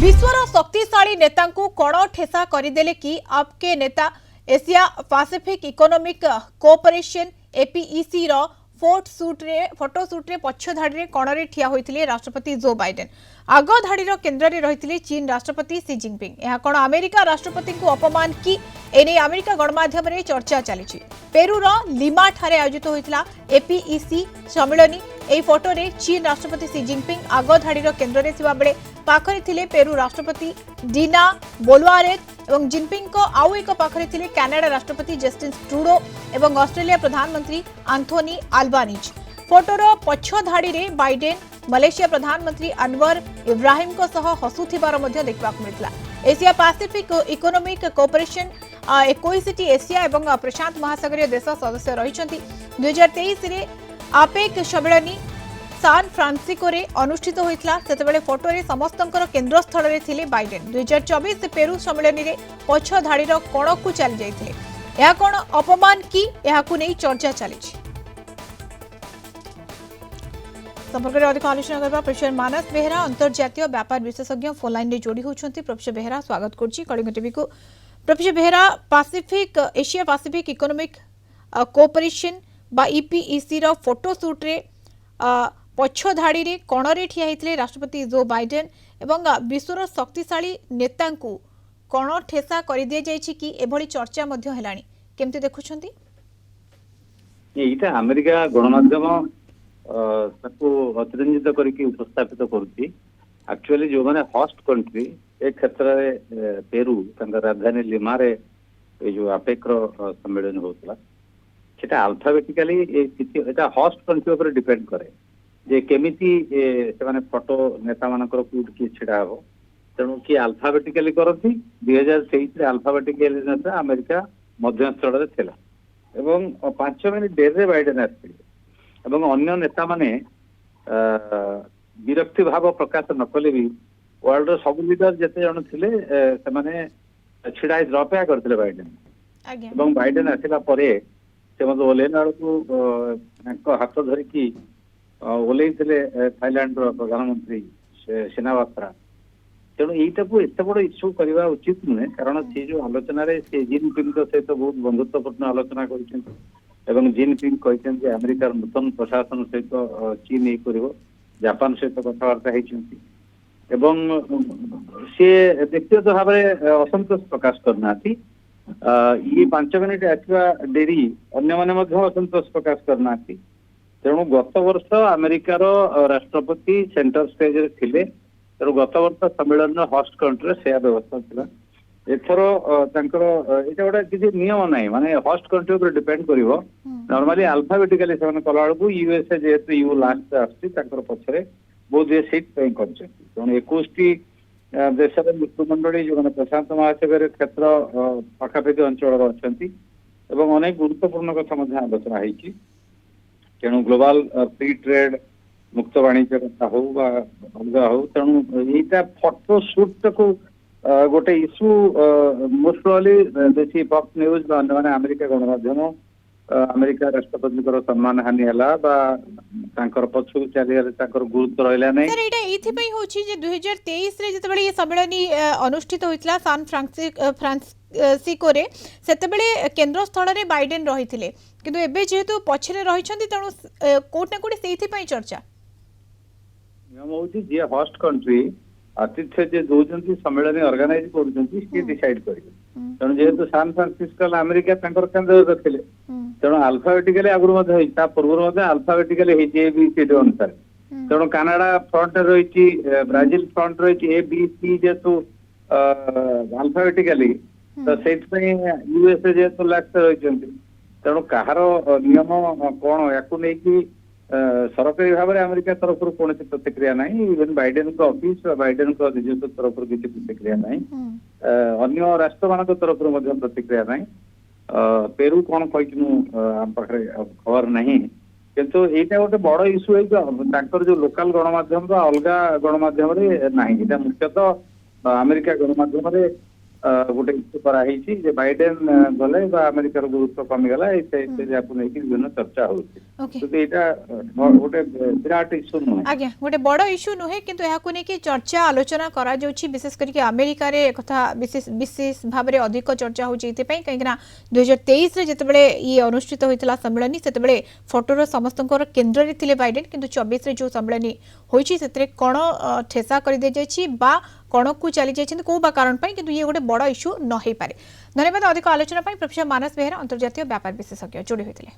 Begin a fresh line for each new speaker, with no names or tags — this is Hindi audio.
विश्वर शक्तिशाली नेता कण ठेसा करदेले कि आपके नेता Asia Pacific economic cooperation APEC रो फोटो शूट रे पक्ष धाड़ी कणरे ठिया होइथिले राष्ट्रपति जो बाइडेन आग धाड़ीर केन्द्र में रही चीन राष्ट्रपति सी जिनपिंग। यह कण अमेरिका राष्ट्रपति को अपमान कि एने अमेरिका गणमाध्यम रे चर्चा चली। पेरूर लिमा ठारे आयोजित होइथिला एपीईसी सम्मेलन। एही फोटो रे चीन राष्ट्रपति सी जिनपिंग आग धाड़ीर केन्द्र में थिबा बेले पाखरे थिले पेरू राष्ट्रपति डीना बोलवारेज एवं जिनपिंग को आउ एक पाखरे थिले कनाडा राष्ट्रपति जस्टिन ट्रूडो एवं ऑस्ट्रेलिया प्रधानमंत्री एंथोनी अल्बानीज। फोटोर पक्ष धाड़ी रे बाइडेन मलेशिया प्रधानमंत्री अनवर इब्राहिम को सह हसुथिबार मध्य देखबाकु मिलितला। एशिया पैसिफिक इकोनॉमिक कोऑपरेशन 21टी एशिया एवं प्रशांत महासागरीय देश सदस्य रहिसंती। 2023 रे आपेक सम्मेलन सान फ्रांसिस्को रे अनुष्ठित होइतला। सेतेबेले फोटो रे समस्तंकर केन्द्र स्थल रे थिले बाइडेन। 2024 पेरू सम्मेलन रे पक्ष धाड़ीर कणकु चली जाइथिले। यह कोन अपमान कि यहाकु नै चर्चा चली। संपर्क में अधिक आलोचना करबा प्रोफेसर मानस बेहरा अंतर्जातीय व्यापार विशेषज्ञ फोन लाइन रे जोड़ी होछंती। प्रोफेसर बेहरा स्वागत करछि कलिंग टीवी को। Professor Behera Asia Pacific economic cooperation बा ईपीईसी रो फोटो शूट रे पक्ष धाड़ी रे कणरे ठिया होइथिले राष्ट्रपति जो बाइडेन एवं विश्वर शक्तिशाली नेता कण ठेसा कर दिया जायछि कि एभली चर्चा मध्य हेलानी केमति देखुछंती?
एटा अमेरिका गणमाध्यम ताको अतिरंजित करके उपस्थापित करुच्ची। एक्चुअली जो माने होस्ट कंट्री एक क्षेत्र में पेरू राजधानी लिमा रे जो आपेक सम्मेलन होता सेटा अल्फाबेटिकली एटा होस्ट कंट्री ऊपर डिपेंड करे जे केमिति से माने फोटो नेता मानकर कोड की छिड़ा हो। तेणु कि अल्फाबेटिकली करती 2023 रे अल्फाबेटिकली नेता अमेरिका मध्यस्थल रे थिला एवं 5 मिनिट देर बाइडेन आसथिले एवं अन्य नेता माने विरक्ति भाव प्रकाश न कले भी वर्ल्ड सब लीडर जते जन थिले से माने छिड़ाई अपेक्षा करथिले बाइडेन एवं बाइडेन आसिला परे से मते ओलेना को हाथ धरिकी ओल्लैथिले थाईलैंड प्रधानमंत्री सेनावात्रा। तेणु यहीटा को एत बड़ इश्यू करवा उचित नुहे कारण से जो आलोचना से जिनपिंग सहित बहुत बंधुत्वपूर्ण आलोचना कर जिनपिंग कहते अमेरिकार नूतन प्रशासन सहित चीन ये कर जापान सहित कथबार्ता सी व्यक्तिगत भाव में असंतोष प्रकाश करना ये 5 मिनिट आसवा डेरी अन्य माने असंतोष प्रकाश करना। तेणु गत वर्ष अमेरिकार राष्ट्रपति सेंटर स्टेज रे थिले। तेणु गत वर्ष सम्मेलन होस्ट कंट्री से व्यवस्था थिला। एथर एटा गोटे किसी नियम ना माने होस्ट कंट्री ऊपर डिपेंड करिवो। नॉर्मली अल्फाबेटिकली से कला बेलू यूएसए जेहेतु यू लास्ट आछि पछरे बहुत ये सीट पे करछे। तेणु 21टी देश मित्रमंडली जो प्रशांत महासागर क्षेत्र पाखापाखि अंचल अच्छा एवं अनेक गुरुत्वपूर्ण कथा आलोचना होती। तेणु ग्लोबल फ्री ट्रेड मुक्त वाणिज्य कथा हो अलगा हो। तेणु यहीटा फोटो शूट को गोटे इश्यू मोस्ट प्रोबेबली बेसी फॉक्स न्यूज माने अमेरिका गणमाध्यम अमेरिका राष्ट्रपति सम्मान हानि है पछू चली गुरुत्व रहा नहीं।
सर एटा एथि पई होछि जे 2023 रे जतबेले ये सम्मेलन अनुष्ठित होइतला सान फ्रांसिस्को रे सेतबेले केंद्र स्थल रे बाइडेन रहिथिले किंतु एबे जेहेतु पछरे रहिछंती तेणु कोट ना कोट सेथि पई चर्चा
नियम होछि जे होस्ट कंट्री आतिथ्य जे दोजंती सम्मेलन ऑर्गेनाइज करूजंती से डिसाइड करिवे। तेणु जेहेतु सान फ्रांसिस्को अमेरिका तांकर केंद्र रखिले तेणु अल्फाबेटिकली आगुर पूर्व अल्फाबेटिकली ABCD अनुसार। तेणु कनाडा फ्रंट रही ब्राजिल फ्रंट रही ABC जेहेतु अल्फाबेटिकली तो से यूएसए जेहेतु लास्ट रही। तेणु कहार नियम कौन या सरकारी भाव में अमेरिका तरफ कौन प्रतिक्रिया ना इवन बाइडेन को ऑफिस बाइडेन को निज तरफ किसी प्रतिक्रिया ना अन्य राष्ट्र मान तरफ प्रतिक्रिया ना पेरू कौन कही खबर नहीं किंतु यहाँ गोटे बड़ इश्यू है जो लोकल गणमाध्यम अलग गणमाध्यम ना मुख्यतः अमेरिका गणमाध्यम गोटे इश्यू कराई जे बाइडेन गले अमेरिकार गुरुत्व कमिगला नहीं विभिन्न चर्चा
ओके
होती गोटे विराट इश्यू नुहे
आज्ञा गोटे बड़ इश्यू नुहे किंतु यहाँ नहीं चर्चा आलोचना करा जाउछि विशेष करके अमेरिका रे कथा विशेष भाव में अधिक चर्चा होछि कहीं 2023 रे जतबेले ये अनुष्ठित होइतला सम्मेलन सेतबेले फोटोर समस्तंकर केंद्र रे थिले बाइडेन किंतु 24 रे जो सम्मेलन होइछि सेतरे कोन ठेसा कर दे जाइछि बा कोन को चली जाइछन को बा कारण पई किंतु ये गोटे बड़ इश्यू न होई पारे। धन्यवाद अधिक आलोचना पई प्रोफेसर मानस बेहेरा अंतर्जातीय व्यापार विशेषज्ञ जोड़ी होइतिले।